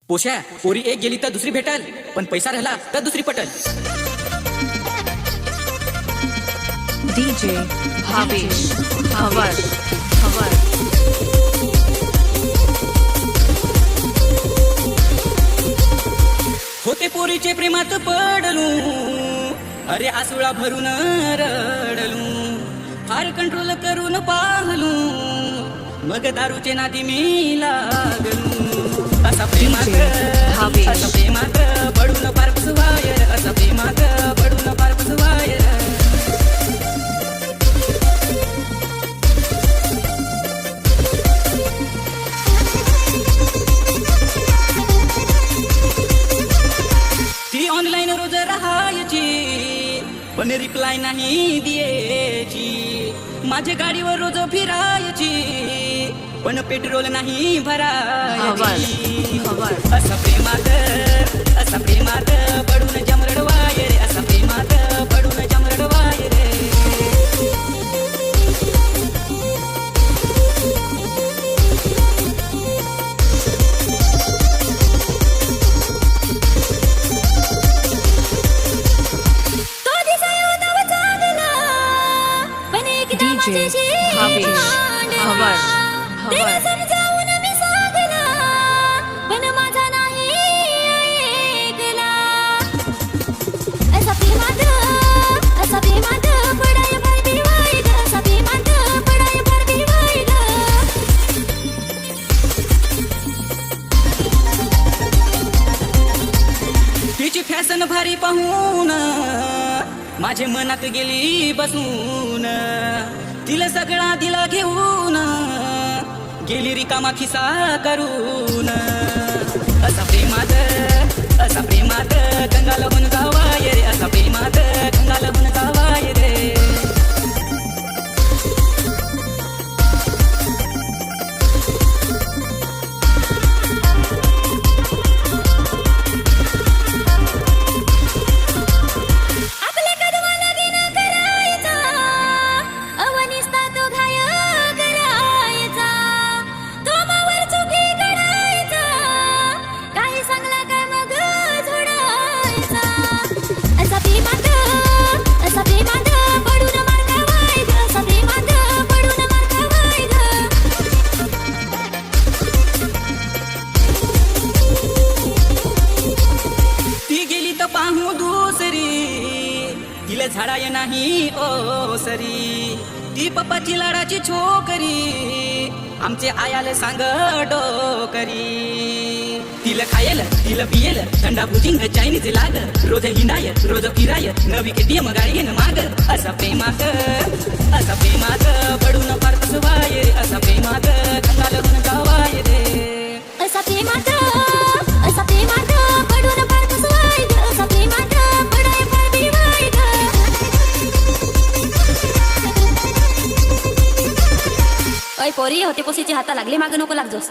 Porsche पोरी एक गेली तर दुसरी भेटल, पण पैसा राहिला तर दुसरी पटल. डीजे भावेश हवर हवर होते पोरीचे प्रेमात पडलू, अरे आसुळा भरून रडलू. फार कंट्रोल करून पाहलू, मग दारूचे नादी मी लागलू. असा प्रेमात असा प्रेमात पडून फार फसवायर, असा प्रेमात पडून फार फसवायर. ती ऑनलाईन रोज राहायची, पण रिप्लाय नाही द्यायची. माझ्या गाडीवर रोज फिरायची, पण पेट्रोल नाही भरायची. असा प्रेमात पडून जमरडवाय रे, असा प्रेमात पडून जमरडवाय रे. डीजे भावेश हवर हवर समजावून मी सांगला, पण माझा नाही ऐकला. असा प्रेमात पडाय भरती वाईट, असा प्रेमात पडाय भरती वाईट. तिची फॅशन भारी पाहून माझे मनात गेली बसून. तिला सगळा दिला घेऊन, गेली रिकामा खिसा करून. असा प्रेमात गंगाला बन जावाय रे, असा प्रेमात गंगाला बन जावाय रे. पाहू दुसरी, तिला झाडाय नाही ओसरी. ती पप्पाची लाडाची छोकरी, आमचे आयाला सांग डोकरी. तिला खायल तिला पियल थंडा भुजिंग चायनीज लाग. रोज हिंडाय रोज फिराय नवी केटीएम गाडी घेणं माग. असा प्रेमात पडून फार फसवाय रे, असा प्रेमात गंगाला बन जावाय रे. असा प्रेमात पडून फार फसवाय रे, असा प्रेमात पडाय भरती वाईट. ओय पोरी, होते पोसीची हाता लागले माग नको लागजोस.